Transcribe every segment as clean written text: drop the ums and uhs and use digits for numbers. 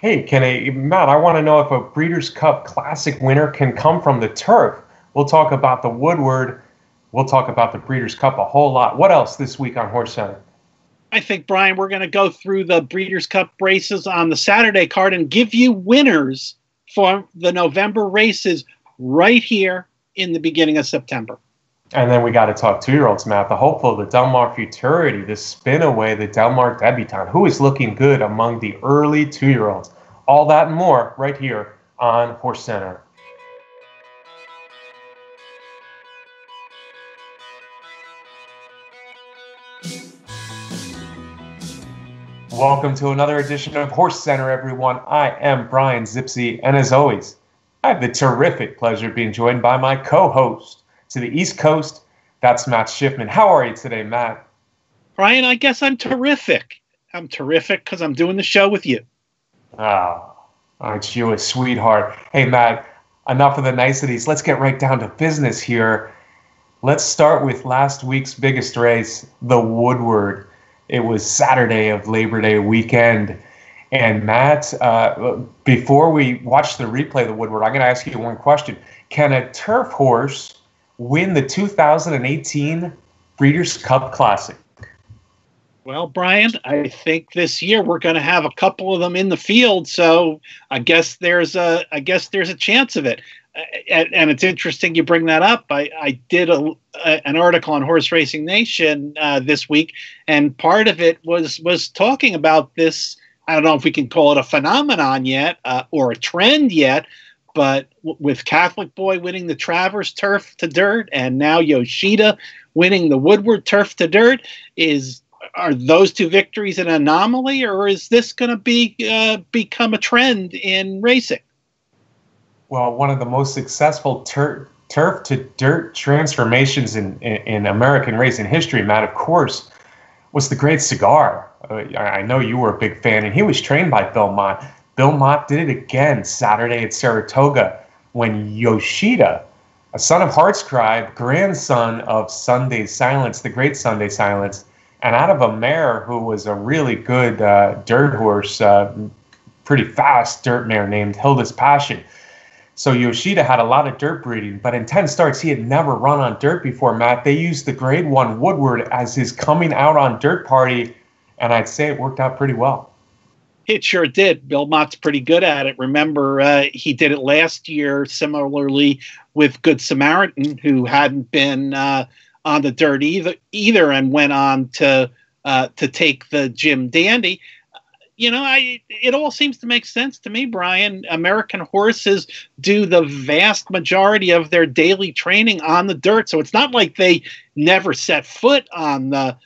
Hey, Matt, I want to know if a Breeders' Cup Classic winner can come from the turf. We'll talk about the Woodward. We'll talk about the Breeders' Cup a whole lot. What else this week on HorseCenter? I think, Brian, we're going to go through the Breeders' Cup races on the Saturday card and give you winners for the November races right here in the beginning of September. And then we got to talk two-year-olds, Matt. The hopeful, the Del Mar Futurity, the Spinaway, the Del Mar Debutante. Who is looking good among the early two-year-olds? All that and more right here on HorseCenter. Welcome to another edition of HorseCenter, everyone. I am Brian Zipsy, and as always, I have the terrific pleasure of being joined by my co-host to the East Coast. That's Matt Schiffman. How are you today, Matt? Brian, I guess I'm terrific. I'm terrific because I'm doing the show with you. Oh, aren't you a sweetheart? Hey, Matt, enough of the niceties. Let's get right down to business here. Let's start with last week's biggest race, the Woodward. It was Saturday of Labor Day weekend. And Matt, before we watch the replay of the Woodward, I'm going to ask you one question. Can a turf horse win the 2018 Breeders' Cup Classic? Well, Brian, I think this year we're going to have a couple of them in the field, so I guess there's a chance of it. And it's interesting you bring that up. I did an article on Horse Racing Nation this week, and part of it was talking about this. I don't know if we can call it a phenomenon yet or a trend yet, but with Catholic Boy winning the Travers Turf to Dirt and now Yoshida winning the Woodward Turf to Dirt, are those two victories an anomaly, or is this going to become a trend in racing? Well, one of the most successful turf to dirt transformations in American racing history, Matt, of course, was the Great Cigar. I know you were a big fan, and he was trained by Bill Mott. Bill Mott did it again Saturday at Saratoga when Yoshida, a son of Heartscribe, grandson of Sunday Silence, the great Sunday Silence, and out of a mare who was a really good dirt horse, pretty fast dirt mare named Hilda's Passion. So Yoshida had a lot of dirt breeding, but in 10 starts, he had never run on dirt before, Matt. They used the Grade 1 Woodward as his coming out on dirt party, and I'd say it worked out pretty well. It sure did. Bill Mott's pretty good at it. Remember, he did it last year similarly with Good Samaritan, who hadn't been on the dirt either and went on to take the Jim Dandy. It all seems to make sense to me, Brian. American horses do the vast majority of their daily training on the dirt, so it's not like they never set foot on the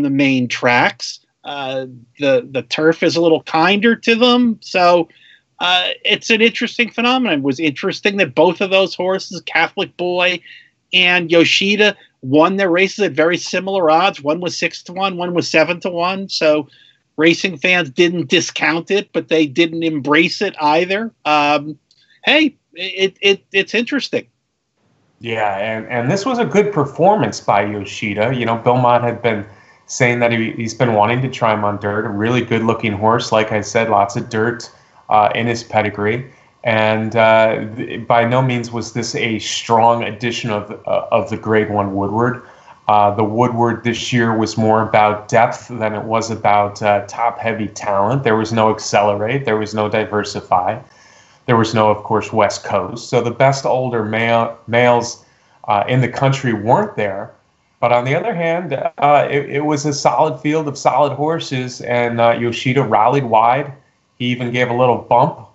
main tracks. The turf is a little kinder to them, so it's an interesting phenomenon. It was interesting that both of those horses, Catholic Boy and Yoshida, won their races at very similar odds. One was 6-1, one was 7-1. So racing fans didn't discount it, but they didn't embrace it either. Hey, it's interesting. Yeah, and this was a good performance by Yoshida. Bill Mott had been saying that he's been wanting to try him on dirt. A really good-looking horse, like I said, lots of dirt in his pedigree. And by no means was this a strong addition of the Grade 1 Woodward. The Woodward this year was more about depth than it was about top-heavy talent. There was no Accelerate. There was no Diversify. There was no, of course, West Coast. So the best older males in the country weren't there. But on the other hand, it was a solid field of solid horses, and Yoshida rallied wide. He even gave a little bump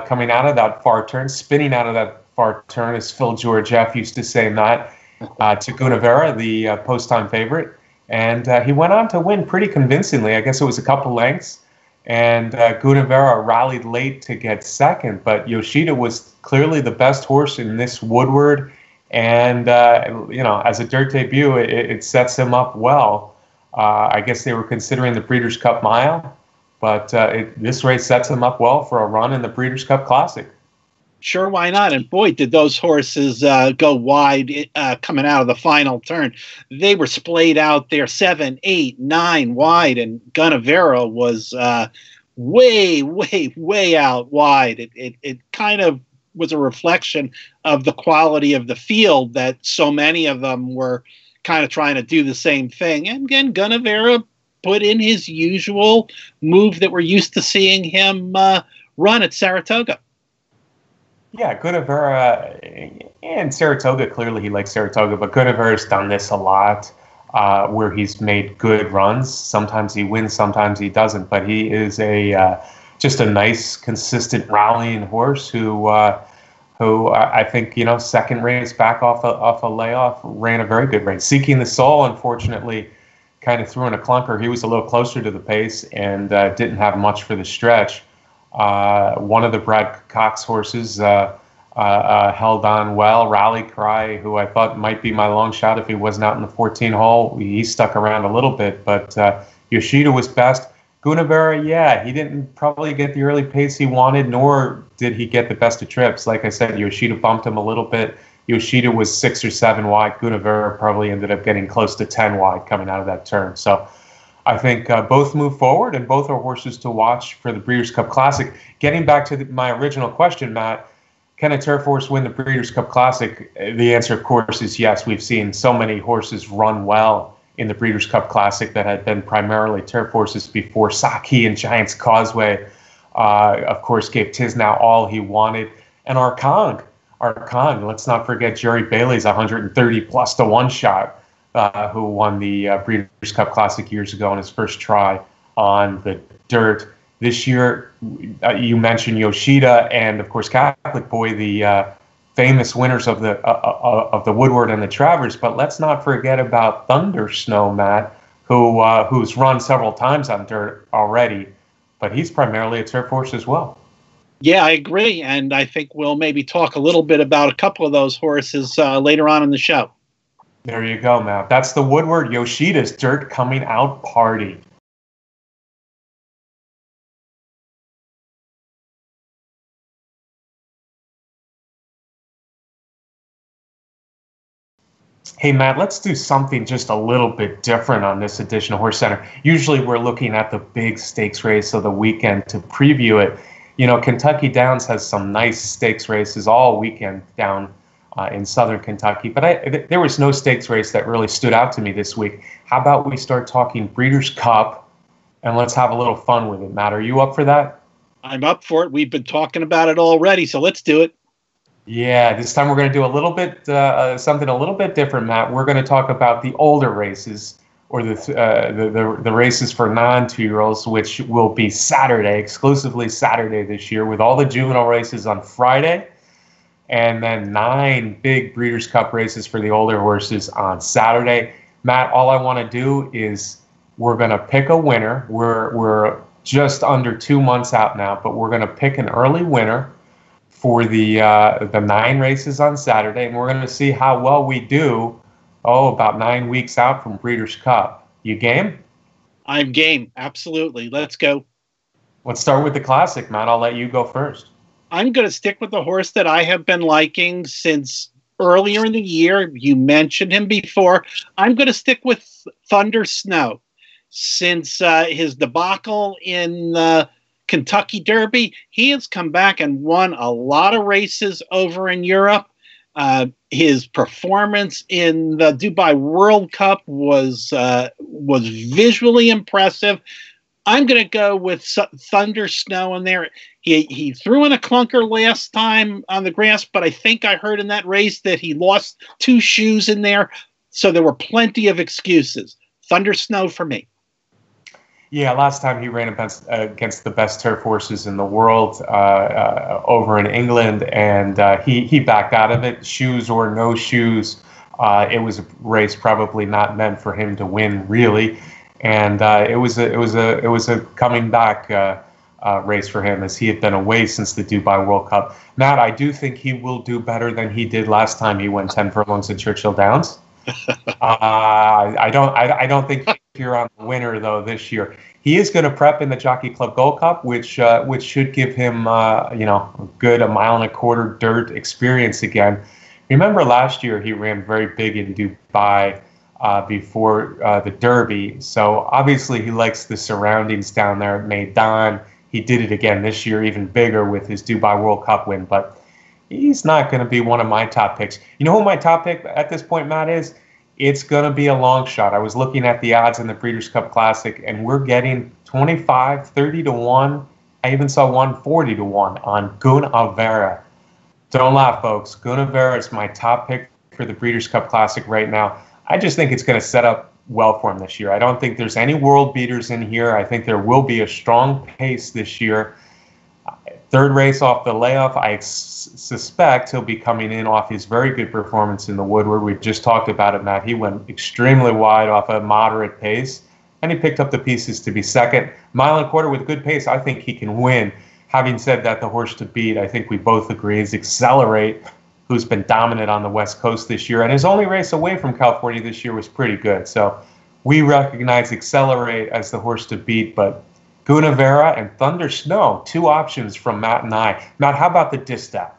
coming out of that far turn, spinning out of that far turn, as Phil George F. used to say, Matt, to Gunavera, the post-time favorite. And he went on to win pretty convincingly. I guess it was a couple lengths. And Gunavera rallied late to get second. But Yoshida was clearly the best horse in this Woodward. And, as a dirt debut, it sets him up well. I guess they were considering the Breeders' Cup Mile, but this race sets him up well for a run in the Breeders' Cup Classic. Sure, why not? And boy, did those horses go wide coming out of the final turn. They were splayed out there 7, 8, 9 wide, and Gunavera way, way, way out wide. It kind of was a reflection of the quality of the field, that so many of them were kind of trying to do the same thing. And again, Gunnevera put in his usual move that we're used to seeing him run at Saratoga. Yeah, Gunnevera and Saratoga, clearly he likes Saratoga, but Gunnevera's done this a lot, where he's made good runs. Sometimes he wins, sometimes he doesn't, but he is just a nice, consistent rallying horse who I think, second race back off a layoff, ran a very good race. Seeking the Soul, unfortunately, kind of threw in a clunker. He was a little closer to the pace and didn't have much for the stretch. One of the Brad Cox horses held on well. Rally Cry, who I thought might be my long shot if he wasn't out in the 14 hole, he stuck around a little bit, but Yoshida was best. Gunnevera, yeah, he didn't probably get the early pace he wanted, nor did he get the best of trips. Like I said, Yoshida bumped him a little bit. Yoshida was 6 or 7 wide. Gunnevera probably ended up getting close to 10 wide coming out of that turn. So I think both move forward, and both are horses to watch for the Breeders' Cup Classic. Getting back to my original question, Matt, can a turf horse win the Breeders' Cup Classic? The answer, of course, is yes. We've seen so many horses run well in the Breeders' Cup Classic that had been primarily turf horses before. Saki and Giants Causeway, of course, gave Tiznow all he wanted. And Arkang, let's not forget Jerry Bailey's 130+ to 1 shot, who won the Breeders' Cup Classic years ago in his first try on the dirt. This year, you mentioned Yoshida and, of course, Catholic Boy, the famous winners of the Woodward and the Travers. But let's not forget about Thunder Snow, Matt, who's run several times on dirt already, but he's primarily a turf horse as well. Yeah, I agree, and I think we'll maybe talk a little bit about a couple of those horses later on in the show. There you go, Matt. That's the Woodward Yoshida's Dirt Coming Out Party. Hey, Matt, let's do something just a little bit different on this edition of HorseCenter. Usually we're looking at the big stakes race of the weekend to preview it. Kentucky Downs has some nice stakes races all weekend down in southern Kentucky, but there was no stakes race that really stood out to me this week. How about we start talking Breeders' Cup, and let's have a little fun with it. Matt, are you up for that? I'm up for it. We've been talking about it already, so let's do it. Yeah, this time we're going to do a little bit something a little bit different, Matt. We're going to talk about the older races, or the races for non-2-year-olds, which will be Saturday, exclusively Saturday this year, with all the juvenile races on Friday, and then 9 big Breeders' Cup races for the older horses on Saturday. Matt, all I want to do is we're going to pick a winner. We're just under 2 months out now, but we're going to pick an early winner for the 9 races on Saturday, and we're going to see how well we do, about 9 weeks out from Breeders' Cup. You game? I'm game. Absolutely. Let's go. Let's start with the Classic, Matt. I'll let you go first. I'm going to stick with the horse that I have been liking since earlier in the year. You mentioned him before. I'm going to stick with Thunder Snow. Since his debacle in the Kentucky Derby, he has come back and won a lot of races over in Europe. His performance in the Dubai World Cup was visually impressive. I'm going to go with Thunder Snow in there. He threw in a clunker last time on the grass, but I think I heard in that race that he lost 2 shoes in there, so there were plenty of excuses. Thunder Snow for me. Yeah, last time he ran against the best turf horses in the world over in England, and he backed out of it, shoes or no shoes. It was a race probably not meant for him to win, really, and it was a coming back race for him, as he had been away since the Dubai World Cup. Matt, I do think he will do better than he did last time he went 10 furlongs at Churchill Downs. I don't think you're on the winner though this year. He is going to prep in the Jockey Club Gold Cup, which should give him a good 1.25 mile dirt experience again. Remember last year he ran very big in Dubai before the Derby, so obviously he likes the surroundings down there at Meydan. he did it again this year, even bigger with his Dubai World Cup win. But he's not going to be one of my top picks. You know who my top pick at this point, Matt, is? It's going to be a long shot. I was looking at the odds in the Breeders' Cup Classic, and we're getting 25, 30 to 1. I even saw 140 to 1 on Gunnavera. Don't laugh, folks. Gunnavera is my top pick for the Breeders' Cup Classic right now. I just think it's going to set up well for him this year. I don't think there's any world beaters in here. I think there will be a strong pace this year. Third race off the layoff, I suspect he'll be coming in off his very good performance in the Woodward. We just talked about it, Matt. He went extremely wide off a moderate pace, and he picked up the pieces to be second. Mile and a quarter with good pace, I think he can win. Having said that, the horse to beat, I think we both agree, is Accelerate, who's been dominant on the West Coast this year. And his only race away from California this year was pretty good. So we recognize Accelerate as the horse to beat, but Gunnavera and Thunder Snow, two options from Matt and I. Matt, how about the distaff?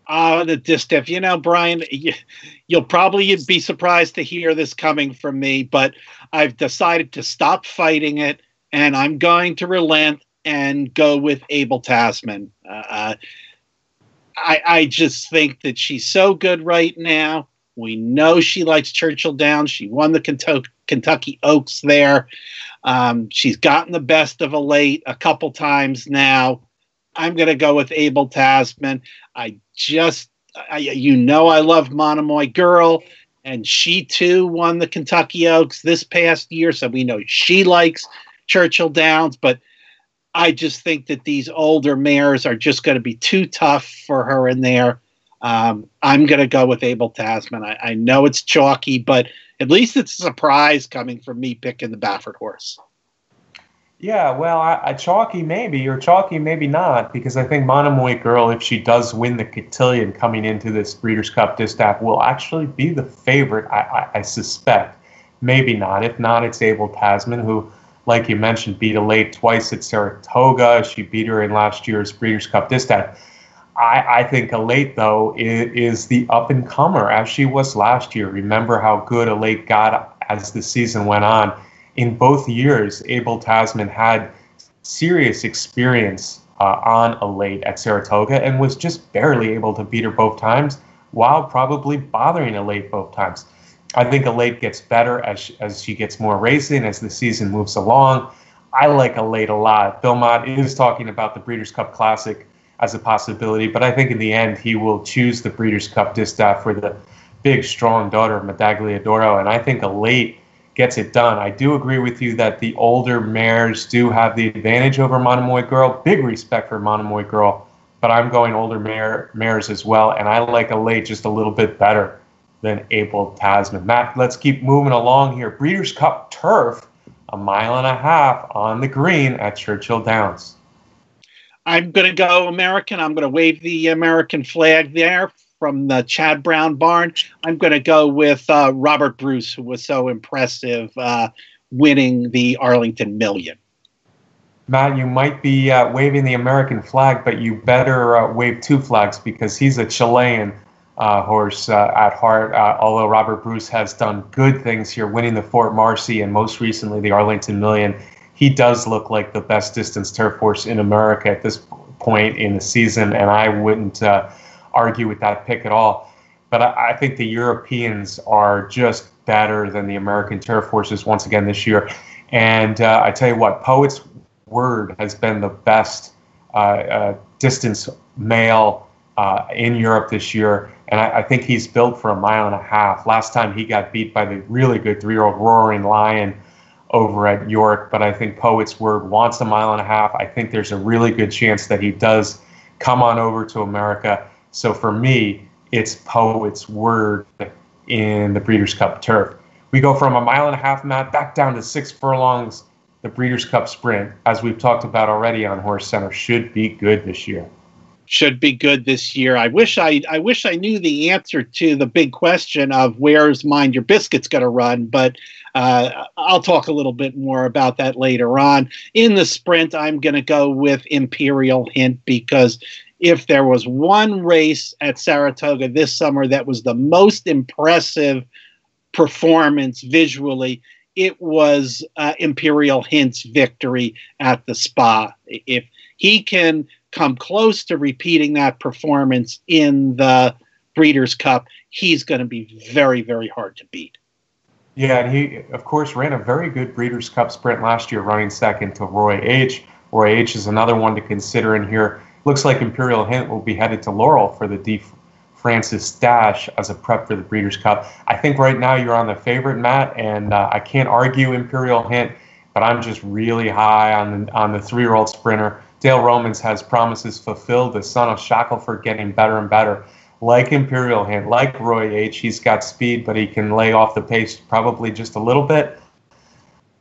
The distaff. You know, Brian, you'll probably be surprised to hear this coming from me, but I've decided to stop fighting it, and I'm going to relent and go with Abel Tasman. I just think that she's so good right now. We know she likes Churchill Downs. She won the Kentucky Oaks there. She's gotten the best of Elate a couple times now. I'm going to go with Abel Tasman. I love Monomoy Girl, and she too won the Kentucky Oaks this past year, so we know she likes Churchill Downs, but I just think that these older mares are just going to be too tough for her in there. I'm going to go with Abel Tasman. I know it's chalky, but at least it's a surprise coming from me picking the Baffert horse. Yeah, well, I chalky maybe, or chalky maybe not, because I think Monomoy Girl, if she does win the cotillion coming into this Breeders' Cup distaff, will actually be the favorite, I suspect. Maybe not. If not, it's Abel Tasman, who, like you mentioned, beat Elate twice at Saratoga. She beat her in last year's Breeders' Cup distaff. I think Elate, though, is the up-and-comer, as she was last year. Remember how good Elate got as the season went on. In both years, Abel Tasman had serious experience on Elate at Saratoga and was just barely able to beat her both times, while probably bothering Elate both times. I think Elate gets better as she gets more racing, as the season moves along. I like Elate a lot. Bill Mott is talking about the Breeders' Cup Classic as a possibility, but I think in the end he will choose the Breeders' Cup distaff for the big, strong daughter of Medaglia d'Oro, and I think Elate gets it done. I do agree with you that the older mares do have the advantage over Monomoy Girl. Big respect for Monomoy Girl, but I'm going older mares as well, and I like Elate just a little bit better than Abel Tasman. Matt, let's keep moving along here. Breeders' Cup Turf, 1.5 miles on the green at Churchill Downs. I'm going to go American. I'm going to wave the American flag there from the Chad Brown barn. I'm going to go with Robert Bruce, who was so impressive winning the Arlington Million. Matt, you might be waving the American flag, but you better wave two flags, because he's a Chilean horse at heart, although Robert Bruce has done good things here, winning the Fort Marcy and most recently the Arlington Million. He does look like the best distance turf horse in America at this point in the season, and I wouldn't argue with that pick at all. But I think the Europeans are just better than the American turf horses once again this year. And I tell you what, Poet's Word has been the best distance male in Europe this year, and I think he's built for 1.5 miles. Last time he got beat by the really good 3-year-old Roaring Lion over at York, but I think Poet's Word wants 1.5 miles. I think there's a really good chance that he does come on over to America. So for me, it's Poet's Word in the Breeders' Cup Turf. We go from 1.5 miles, Matt, back down to 6 furlongs. The Breeders' Cup Sprint, as we've talked about already on HorseCenter, should be good this year. Should be good this year. I wish I knew the answer to the big question of where's Mind Your Biscuits going to run, but I'll talk a little bit more about that later on. In the sprint, I'm going to go with Imperial Hint, because if there was one race at Saratoga this summer that was the most impressive performance visually, it was Imperial Hint's victory at the Spa. If he can come close to repeating that performance in the Breeders' Cup, he's going to be very, very hard to beat. Yeah, and he, of course, ran a very good Breeders' Cup sprint last year, running second to Roy H. Roy H is another one to consider in here. Looks like Imperial Hint will be headed to Laurel for the D. Francis Dash as a prep for the Breeders' Cup. I think right now you're on the favorite, Matt, and I can't argue Imperial Hint, but I'm just really high on the 3-year-old sprinter. Dale Romans has promises fulfilled, the son of Shackelford, getting better and better. Like Imperial Hint, like Roy H, he's got speed, but he can lay off the pace probably just a little bit.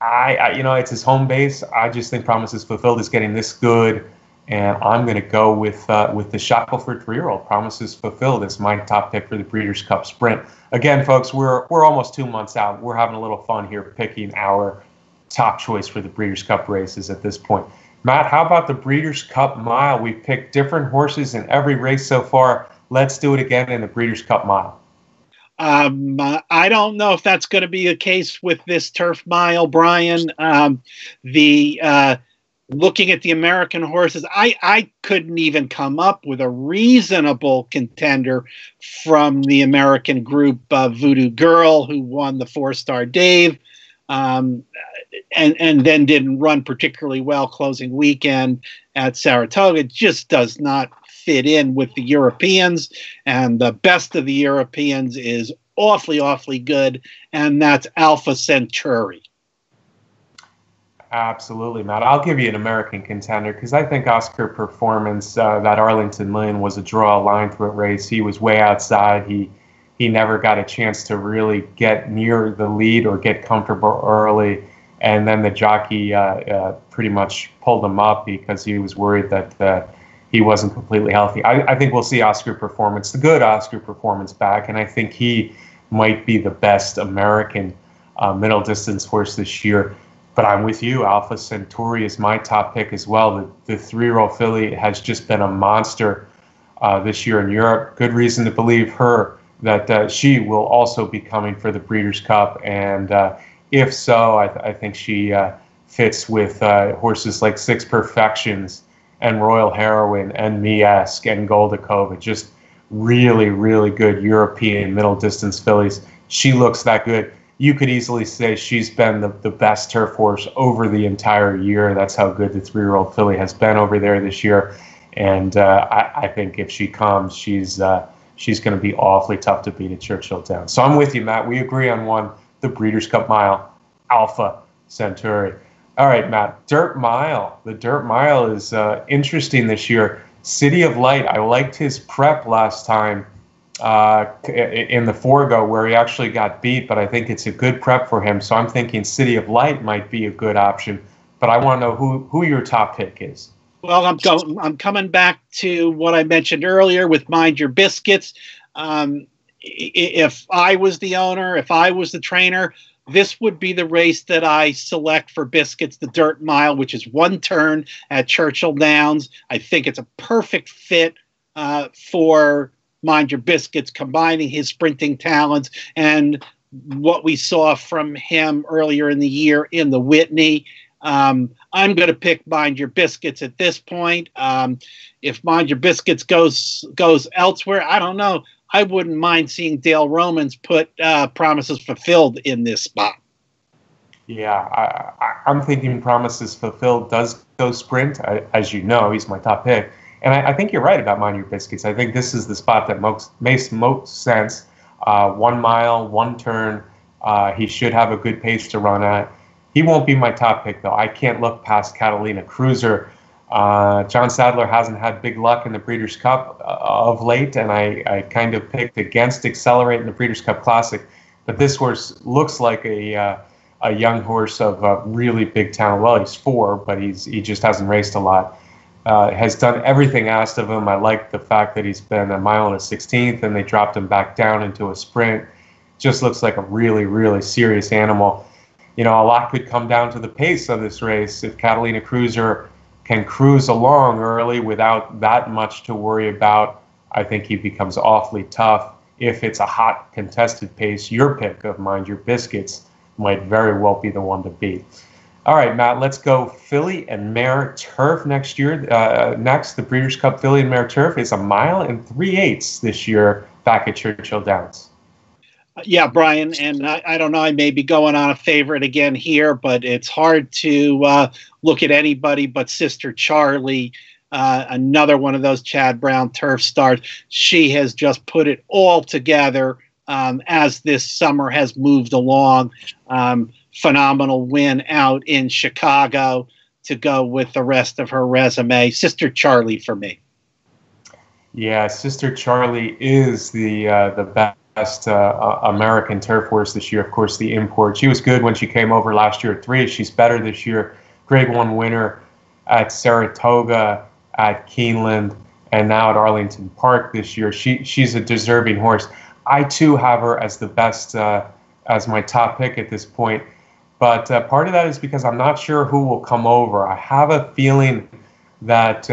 It's his home base. I just think Promises Fulfilled is getting this good, and I'm going to go with the Shackelford 3-year-old. Promises Fulfilled is my top pick for the Breeders' Cup Sprint. Again, folks, we're almost 2 months out. We're having a little fun here picking our top choice for the Breeders' Cup races at this point. Matt, how about the Breeders' Cup Mile? We've picked different horses in every race so far. Let's do it again in the Breeders' Cup Mile. I don't know if that's going to be the case with this Turf Mile, Brian. Looking at the American horses, I couldn't even come up with a reasonable contender from the American group. Voodoo Girl, who won the 4-star Dave, and then didn't run particularly well closing weekend at Saratoga, just does not fit in with the Europeans, and the best of the Europeans is awfully good, and that's Alpha Centauri. Absolutely, Matt. I'll give you an American contender because I think Oscar Performance, that Arlington Million, was a draw line through it race. He was way outside. He never got a chance to really get near the lead or get comfortable early, and then the jockey pretty much pulled him up because he was worried that he wasn't completely healthy. I think we'll see Oscar Performance, the good Oscar Performance, back, and I think he might be the best American middle distance horse this year. But I'm with you. Alpha Centauri is my top pick as well. The 3-year-old filly has just been a monster this year in Europe. Good reason to believe her that she will also be coming for the Breeders' Cup. And if so, I think she fits with horses like Six Perfections and Royal Heroine and Miesk and Goldakova. Just really, really good European middle distance fillies. She looks that good. You could easily say she's been the best turf horse over the entire year. That's how good the 3-year-old filly has been over there this year. And I think if she comes, she's going to be awfully tough to beat at Churchill Downs. So I'm with you, Matt. We agree on one, the Breeders' Cup Mile, Alpha Centauri. All right, Matt, Dirt Mile. The Dirt Mile is interesting this year. City of Light, I liked his prep last time in the Forgo where he actually got beat, but I think it's a good prep for him. So I'm thinking City of Light might be a good option, but I want to know who your top pick is. Well, I'm coming back to what I mentioned earlier with Mind Your Biscuits. If I was the owner, if I was the trainer, this would be the race that I select for Biscuits, the Dirt Mile, which is 1 turn at Churchill Downs. I think it's a perfect fit for Mind Your Biscuits, combining his sprinting talents and what we saw from him earlier in the year in the Whitney. I'm going to pick Mind Your Biscuits at this point. If Mind Your Biscuits goes elsewhere, I don't know. I wouldn't mind seeing Dale Romans put Promises Fulfilled in this spot. Yeah, I'm thinking Promises Fulfilled does go sprint. As you know, he's my top pick. And I think you're right about Mind Your Biscuits. I think this is the spot that makes most sense. 1 mile, 1 turn. He should have a good pace to run at. He won't be my top pick, though. I can't look past Catalina Cruiser. John Sadler hasn't had big luck in the Breeders' Cup of late, and I kind of picked against Accelerate in the Breeders' Cup Classic. But this horse looks like a young horse of really big talent. Well, he's 4, but he just hasn't raced a lot. Has done everything asked of him. I like the fact that he's been 1 mile and a 16th, and they dropped him back down into a sprint. Just looks like a really, really serious animal. You know, a lot could come down to the pace of this race. If Catalina Cruiser can cruise along early without that much to worry about, I think he becomes awfully tough. If it's a hot, contested pace, your pick of Mind Your Biscuits might very well be the one to beat. All right, Matt, let's go filly and mare turf next year. Next, the Breeders' Cup filly and mare turf is 1 mile and 3/8 this year back at Churchill Downs. Yeah, Brian, and I don't know, I may be going on a favorite again here, but it's hard to look at anybody but Sister Charlie, another one of those Chad Brown turf starts. She has just put it all together as this summer has moved along. Phenomenal win out in Chicago to go with the rest of her resume. Sister Charlie for me. Yeah, Sister Charlie is the best American turf horse this year. Of course, the import. She was good when she came over last year at 3. She's better this year. Grade 1 winner at Saratoga, at Keeneland, and now at Arlington Park this year. She's a deserving horse. I too have her as the best, as my top pick at this point. But part of that is because I'm not sure who will come over. I have a feeling that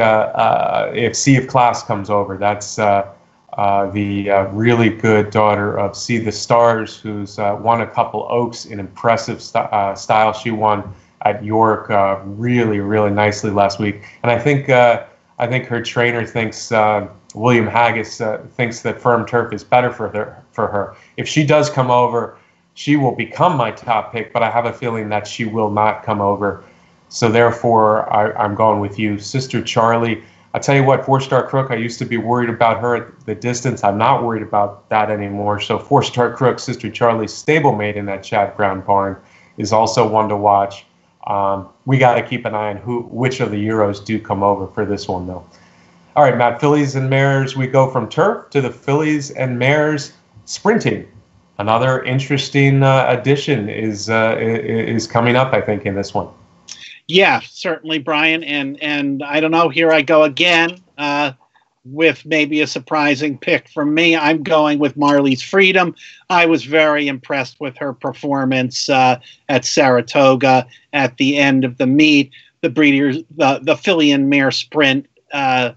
if Sea of Class comes over, that's the really good daughter of See the Stars, who's won a couple Oaks in impressive style. She won at York really, really nicely last week. And I think her trainer thinks, William Haggis thinks that firm turf is better for her. If she does come over, she will become my top pick, but I have a feeling that she will not come over. So therefore, I'm going with you. Sister Charlie. I'll tell you what, 4-Star Crook, I used to be worried about her at the distance. I'm not worried about that anymore. So 4-Star Crook, Sister Charlie, stablemate in that Chad Brown barn, is also one to watch. We got to keep an eye on which of the Euros do come over for this one, though. All right, Matt, fillies and mares. We go from turf to the fillies and mares sprinting. Another interesting addition is coming up, I think, in this one. Yeah, certainly, Brian. And I don't know, here I go again with maybe a surprising pick from me. I'm going with Marley's Freedom. I was very impressed with her performance at Saratoga at the end of the meet. The filly and mare sprint at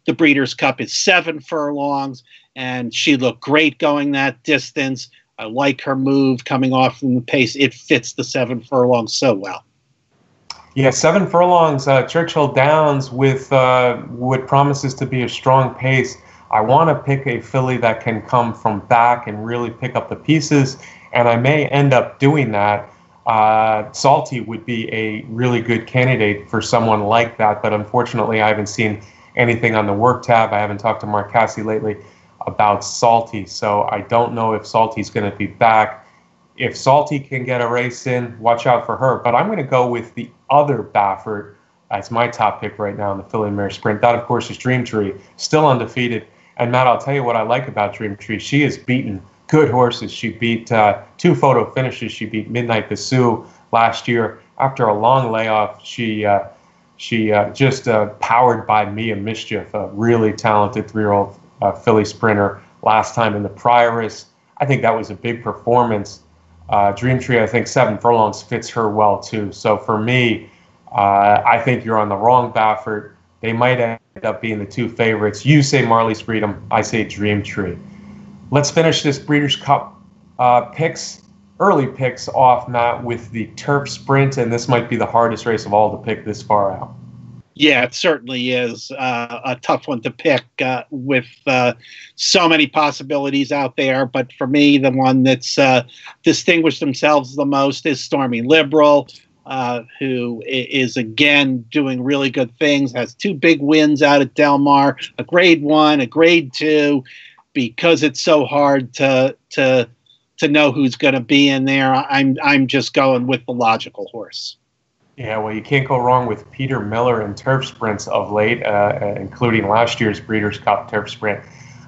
the Breeders' Cup is 7 furlongs, and she looked great going that distance. I like her move coming off from the pace. It fits the 7 furlongs so well. Yeah, 7 furlongs, Churchill Downs with what promises to be a strong pace. I want to pick a filly that can come from back and really pick up the pieces, and I may end up doing that. Salty would be a really good candidate for someone like that, but unfortunately I haven't seen anything on the work tab. I haven't talked to Mark Cassie lately about Salty, so I don't know if Salty's going to be back. If Salty can get a race in, watch out for her. But I'm going to go with the other Baffert as my top pick right now in the filly and mare sprint. That, of course, is Dream Tree, still undefeated. And, Matt, I'll tell you what I like about Dream Tree. She has beaten good horses. She beat 2 photo finishes. She beat Midnight Basoo last year. After a long layoff, she just powered by Mia Mischief, a really talented 3-year-old filly sprinter last time in the Prioress. I think that was a big performance. Dream Tree, I think 7 furlongs fits her well too. So for me, I think you're on the wrong Baffert. They might end up being the 2 favorites. You say Marley's Freedom. I say Dream Tree. Let's finish this Breeders' Cup early picks off, Matt, with the Turf Sprint, and this might be the hardest race of all to pick this far out. Yeah, it certainly is a tough one to pick with so many possibilities out there. But for me, the one that's distinguished themselves the most is Stormy Liberal, who is, again, doing really good things, has 2 big wins out at Del Mar, a grade 1, a grade 2. Because it's so hard to know who's going to be in there, I'm just going with the logical horse. Yeah, well, you can't go wrong with Peter Miller in turf sprints of late, including last year's Breeders' Cup turf sprint.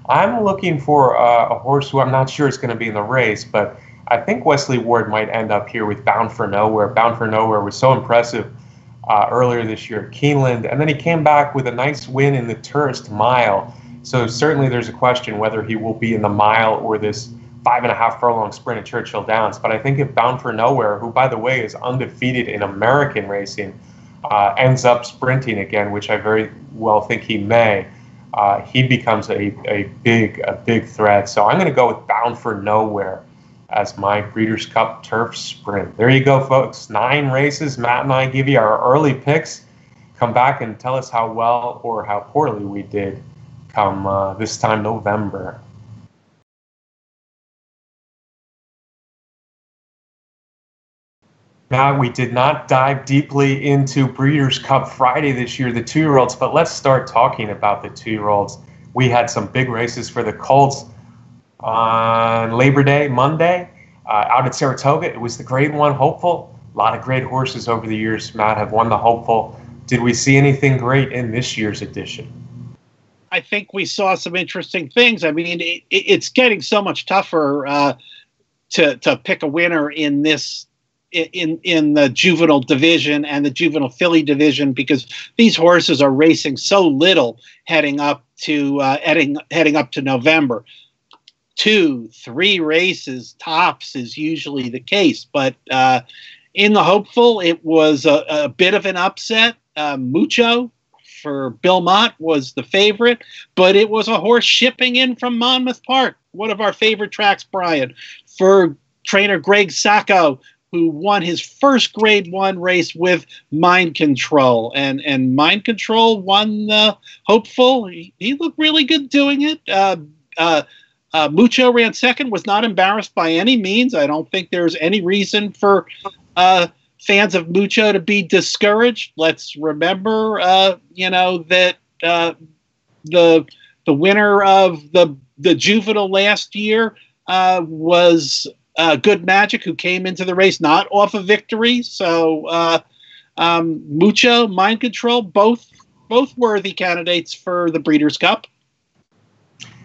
I'm looking for a horse who I'm not sure is going to be in the race, but I think Wesley Ward might end up here with Bound for Nowhere. Bound for Nowhere was so impressive earlier this year at Keeneland, and then he came back with a nice win in the Tourist Mile. So certainly there's a question whether he will be in the mile or this 5.5 furlong sprint at Churchill Downs. But I think if Bound for Nowhere, who, by the way, is undefeated in American racing, ends up sprinting again, which I very well think he may, he becomes a big threat. So I'm going to go with Bound for Nowhere as my Breeders' Cup Turf Sprint. There you go, folks. 9 races. Matt and I give you our early picks. Come back and tell us how well or how poorly we did come this time November. Now, we did not dive deeply into Breeders' Cup Friday this year, the 2-year-olds, but let's start talking about the 2-year-olds. We had some big races for the colts on Labor Day, Monday, out at Saratoga. It was the Grade 1 Hopeful. A lot of great horses over the years, Matt, have won the Hopeful. Did we see anything great in this year's edition? I think we saw some interesting things. I mean, it's getting so much tougher to pick a winner in this in the juvenile division and the juvenile filly division, because these horses are racing so little heading up to November. 2-3 races tops is usually the case, but in the Hopeful, it was a bit of an upset. Mucho for Bill Mott was the favorite, but it was a horse shipping in from Monmouth Park, one of our favorite tracks, Brian, for trainer Greg Sacco, who won his first Grade 1 race with Mind Control. And Mind Control won the Hopeful. He looked really good doing it. Mucho ran second, was not embarrassed by any means. I don't think there's any reason for fans of Mucho to be discouraged. Let's remember, that the winner of the Juvenile last year was Good Magic, who came into the race not off of victory. So Mucho, Mind Control, both worthy candidates for the Breeders' Cup.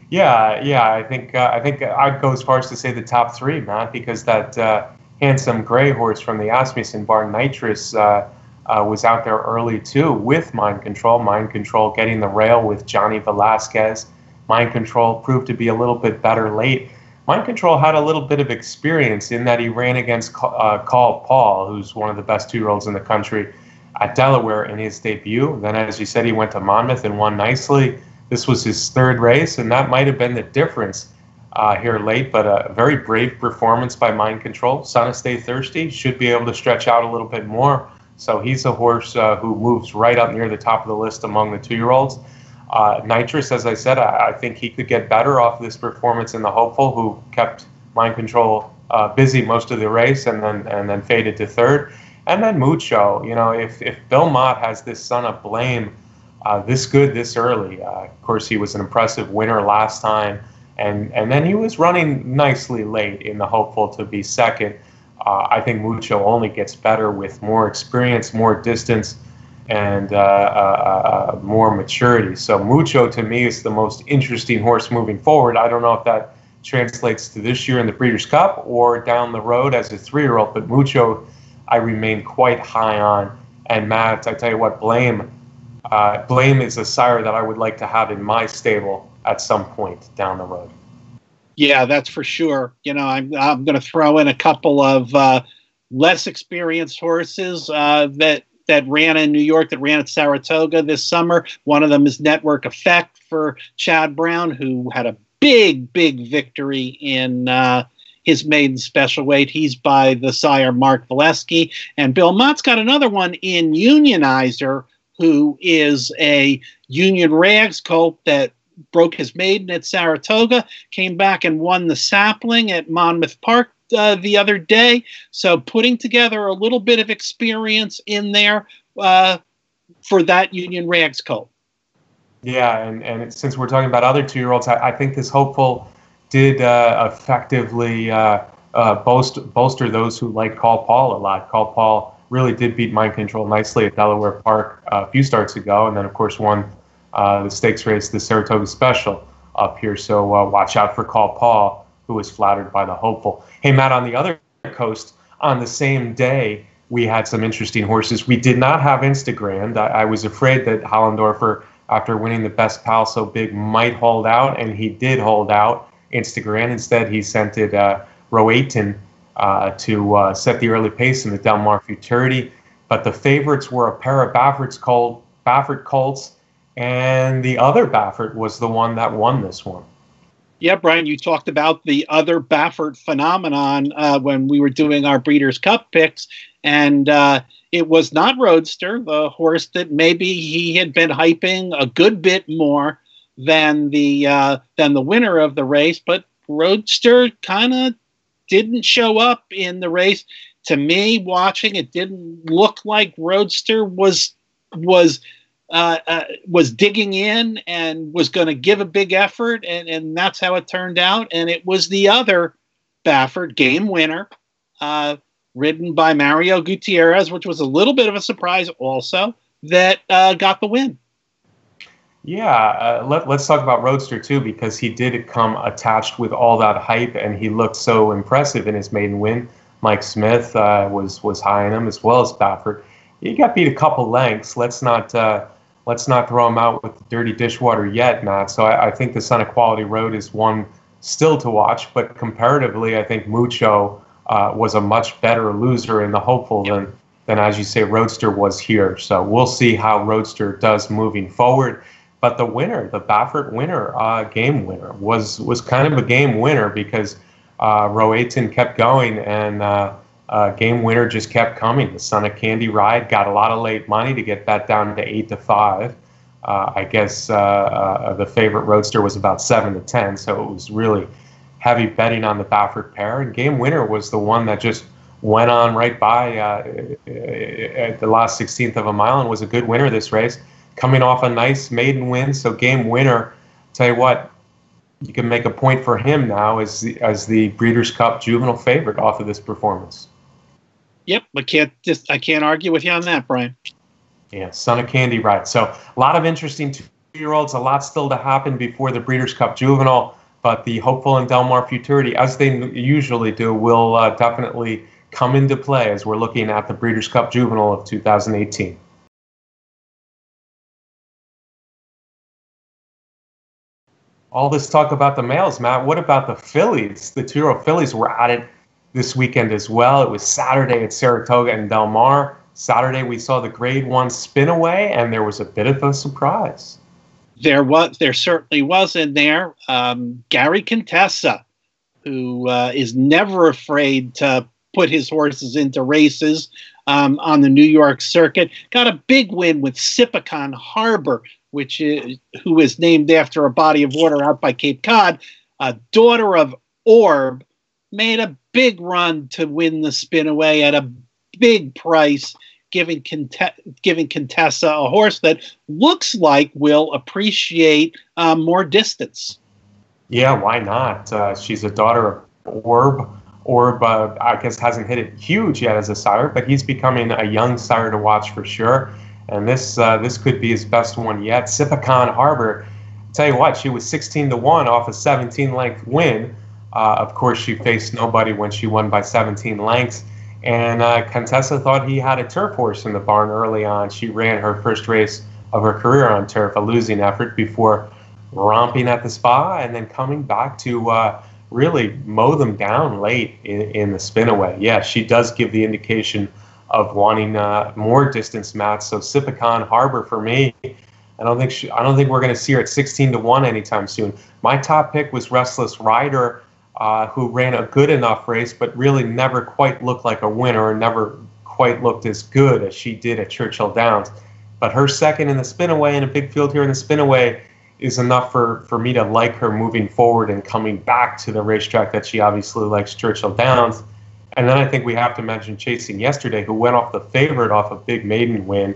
Yeah. I think I'd go as far as to say the top 3, Matt, because that handsome gray horse from the Asmussen barn, Nitrous, was out there early too with Mind Control. Mind Control getting the rail with Johnny Velasquez. Mind Control proved to be a little bit better late. Mind Control had a little bit of experience in that he ran against Call Paul, who's one of the best 2-year-olds in the country, at Delaware in his debut. Then, as you said, he went to Monmouth and won nicely. This was his 3rd race, and that might have been the difference here late, but a very brave performance by Mind Control. Son of Stay Thirsty should be able to stretch out a little bit more. So he's a horse who moves right up near the top of the list among the 2-year-olds. Nitrous, as I said, I think he could get better off this performance in the Hopeful, who kept Mind Control busy most of the race and then faded to 3rd. And then Mucho, if Bill Mott has this Son of Blame this good this early, of course he was an impressive winner last time, and then he was running nicely late in the Hopeful to be 2nd. I think Mucho only gets better with more experience, more distance, and more maturity. So Mucho, to me, is the most interesting horse moving forward. I don't know if that translates to this year in the Breeders' Cup or down the road as a 3-year-old, but Mucho I remain quite high on. And Matt, I tell you what, Blame is a sire that I would like to have in my stable at some point down the road. Yeah, that's for sure. I'm going to throw in a couple of less experienced horses that ran in New York, that ran at Saratoga this summer. One of them is Network Effect for Chad Brown, who had a big victory in his maiden special weight. He's by the sire Mark Valesky. And Bill Mott's got another one in Unionizer, who is a Union Rags colt that broke his maiden at Saratoga, came back and won the Sapling at Monmouth Park the other day. So putting together a little bit of experience in there for that Union Rags colt. Yeah, and since we're talking about other 2-year-olds, I think this Hopeful did effectively bolster those who like Call Paul a lot. Call Paul really did beat Mind Control nicely at Delaware Park a few starts ago, and then, of course, won the stakes race, the Saratoga Special up here. So watch out for Call Paul, who was flattered by the Hopeful. Hey, Matt, on the other coast, on the same day, we had some interesting horses. We did not have Instagram. I was afraid that Hollendorfer, after winning the Best Pal So Big, might hold out, and he did hold out. Instagram, instead, he sent it Roaten to set the early pace in the Del Mar Futurity. But the favorites were a pair of Baffert colts, and the other Baffert was the one that won this one. Yeah, Brian, you talked about the other Baffert phenomenon when we were doing our Breeders' Cup picks, and it was not Roadster, the horse that maybe he had been hyping a good bit more than the winner of the race, but Roadster kind of didn't show up in the race. To me, watching it, didn't look like Roadster was digging in and was going to give a big effort, and that's how it turned out. And it was the other Baffert, Game Winner, ridden by Mario Gutierrez, which was a little bit of a surprise also, that got the win. Yeah, let's talk about Roadster too, because he did come attached with all that hype, and he looked so impressive in his maiden win. Mike Smith was high on him, as well as Baffert. He got beat a couple lengths. Let's not throw him out with the dirty dishwater yet, Matt. So I think the Son of Quality Road is one still to watch, but comparatively, I think Mucho was a much better loser in the hopeful than, as you say, Roadster was here. So we'll see how Roadster does moving forward. But the winner, the Baffert winner, Game Winner, was kind of a game winner because Roatin kept going, and Game Winner just kept coming. The Son of Candy ride got a lot of late money to get that down to 8-5. I guess the favorite Roadster was about 7-10, so it was really heavy betting on the Baffert pair. And Game Winner was the one that just went on right by at the last 16th of a mile and was a good winner this race, coming off a nice maiden win. So Game Winner, tell you what, you can make a point for him now as the Breeders' Cup Juvenile favorite off of this performance. Yep, I can't argue with you on that, Brian. Yeah, Son of Candy ride. So a lot of interesting 2-year-olds, a lot still to happen before the Breeders' Cup Juvenile, but the Hopeful and Del Mar Futurity, as they usually do, will definitely come into play as we're looking at the Breeders' Cup Juvenile of 2018. All this talk about the males, Matt. What about the fillies? The 2-year-old fillies were at it this weekend as well. It was Saturday at Saratoga and Del Mar. Saturday we saw the Grade 1 spin away, and there was a bit of a surprise. There certainly was in there. Gary Contessa, who is never afraid to put his horses into races on the New York circuit, got a big win with Sipicon Harbor, who is named after a body of water out by Cape Cod. Daughter of Orb made a big run to win the spinaway at a big price, giving Contessa a horse that looks like will appreciate more distance. Yeah, why not? She's a daughter of Orb. Orb, I guess, hasn't hit it huge yet as a sire, but he's becoming a young sire to watch for sure. And this could be his best one yet. Sipicon Harbor, tell you what, she was 16-1 off a 17-length win. Of course, she faced nobody when she won by 17 lengths. And Contessa thought he had a turf horse in the barn early on. She ran her first race of her career on turf, a losing effort, before romping at the spa and then coming back to really mow them down late in the spinaway. Yeah, she does give the indication of wanting more distance, Matt. So Sipicon Harbor for me, I don't think we're going to see her at 16-1 anytime soon. My top pick was Restless Rider, who ran a good enough race, but really never quite looked like a winner, or never quite looked as good as she did at Churchill Downs. But her second in the spinaway, in a big field here in the spinaway, is enough for me to like her moving forward and coming back to the racetrack that she obviously likes, Churchill Downs. And then I think we have to mention Chasing Yesterday, who went off the favorite off a big maiden win,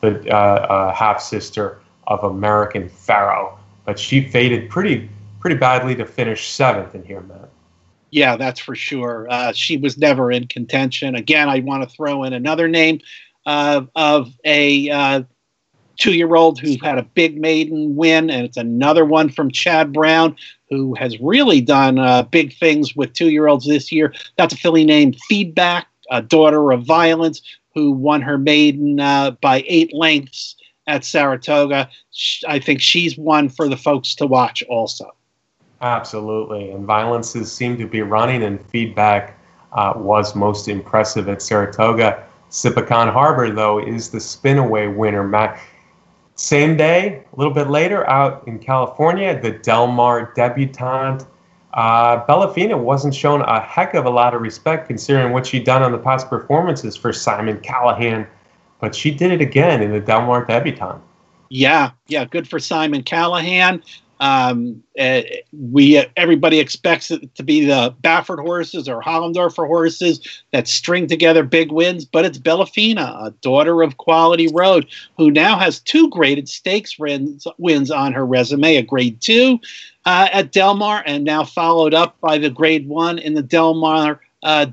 the half-sister of American Pharaoh. But she faded pretty badly to finish 7th in here, Matt. Yeah, that's for sure. She was never in contention. Again, I want to throw in another name of a 2-year-old who had a big maiden win, and it's another one from Chad Brown, who has really done big things with 2-year-olds this year. That's a filly named Feedback, a daughter of Violence, who won her maiden by 8 lengths at Saratoga. I think she's one for the folks to watch also. Absolutely, and Violences seem to be running, and Feedback was most impressive at Saratoga. Sipicon Harbor, though, is the spinaway winner, Matt. Same day, a little bit later, out in California, the Del Mar debutante. Bellafina wasn't shown a heck of a lot of respect considering what she'd done on the past performances for Simon Callahan, but she did it again in the Del Mar debutante. Yeah, good for Simon Callahan. Everybody expects it to be the Baffert horses or Hollendorfer horses that string together big wins, but it's Bellafina, a daughter of Quality Road, who now has 2 graded stakes wins on her resume, a grade 2 at Del Mar, and now followed up by the grade 1 in the Del Mar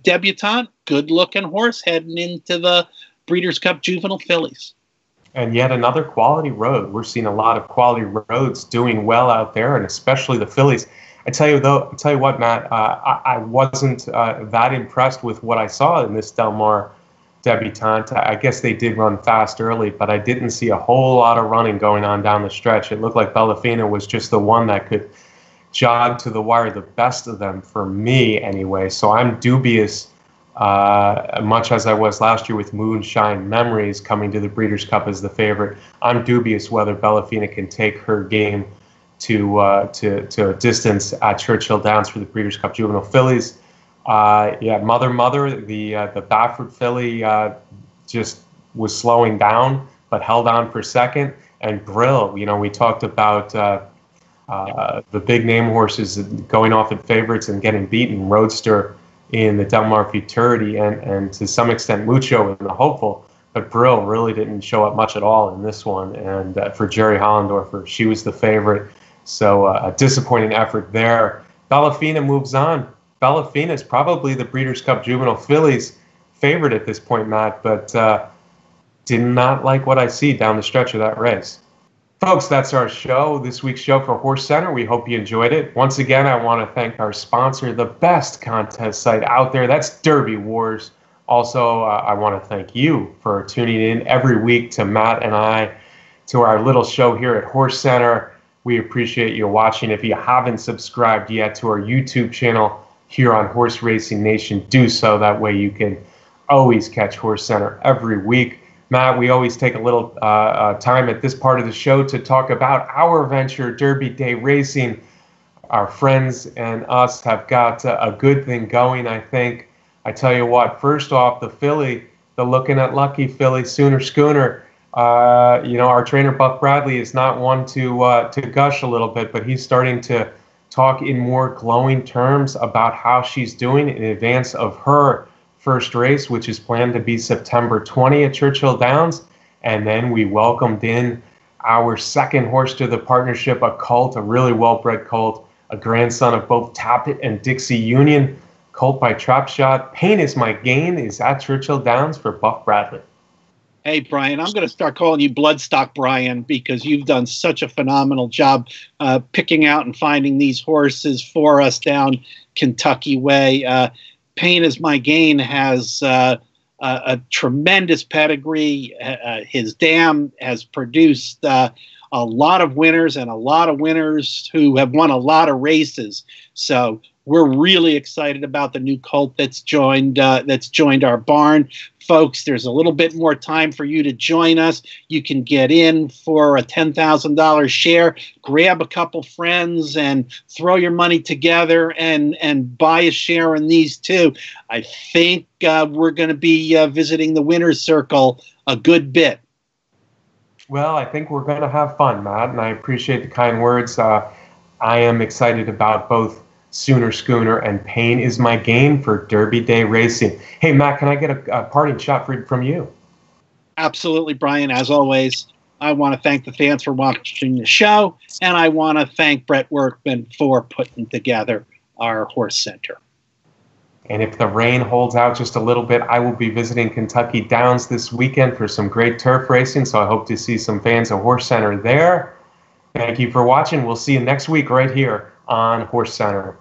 debutante. Good-looking horse heading into the Breeders' Cup Juvenile fillies. And yet another Quality Road. We're seeing a lot of Quality Roads doing well out there, and especially the fillies. I tell you what, Matt, I wasn't that impressed with what I saw in this Del Mar debutante. I guess they did run fast early, but I didn't see a whole lot of running going on down the stretch. It looked like Bellafina was just the one that could jog to the wire, the best of them for me anyway. So I'm dubious, much as I was last year with Moonshine Memories coming to the Breeders' Cup as the favorite. I'm dubious whether Bellafina can take her game to a distance at Churchill Downs for the Breeders' Cup Juvenile fillies. Mother, the Baffert filly just was slowing down, but held on for second. And Brill, we talked about the big name horses going off at favorites and getting beaten. Roadster in the Del Mar Futurity and to some extent Mucho in the Hopeful, but Brill really didn't show up much at all in this one. And for Jerry Hollendorfer, she was the favorite. So a disappointing effort there. Bellafina moves on. Bellafina is probably the Breeders' Cup Juvenile fillies favorite at this point, Matt, but did not like what I see down the stretch of that race. Folks, that's our show, this week's show for HorseCenter. We hope you enjoyed it. Once again, I want to thank our sponsor, the best contest site out there. That's Derby Wars. Also, I want to thank you for tuning in every week to Matt and I, to our little show here at HorseCenter. We appreciate you watching. If you haven't subscribed yet to our YouTube channel here on Horse Racing Nation, do so. That way you can always catch HorseCenter every week. Matt, we always take a little time at this part of the show to talk about our venture, Derby Day Racing. Our friends and us have got a good thing going, I think. I tell you what, first off, the filly, the Looking at Lucky filly, Sooner Schooner. Our trainer, Buck Bradley, is not one to gush a little bit, but he's starting to talk in more glowing terms about how she's doing in advance of her first race, which is planned to be September 20 at Churchill Downs. And then we welcomed in our second horse to the partnership, a colt, a really well-bred colt, a grandson of both Tappet and Dixie Union, colt by Trap Shot. Pain Is My Gain is at Churchill Downs for Buck Bradley. Hey, Brian, I'm going to start calling you Bloodstock Brian because you've done such a phenomenal job picking out and finding these horses for us down Kentucky way. Pain Is My Gain has a tremendous pedigree. His dam has produced a lot of winners and a lot of winners who have won a lot of races. So we're really excited about the new colt that's joined our barn. Folks, there's a little bit more time for you to join us. You can get in for a $10,000 share, grab a couple friends, and throw your money together and buy a share in these too. I think we're going to be visiting the winner's circle a good bit. Well, I think we're going to have fun, Matt, and I appreciate the kind words. I am excited about both Sooner Schooner and Pain Is My Gain for Derby Day Racing. Hey, Matt, can I get a parting shot from you? Absolutely, Brian. As always, I want to thank the fans for watching the show, and I want to thank Brett Workman for putting together our HorseCenter. And if the rain holds out just a little bit, I will be visiting Kentucky Downs this weekend for some great turf racing, so I hope to see some fans of HorseCenter there. Thank you for watching. We'll see you next week right here on HorseCenter.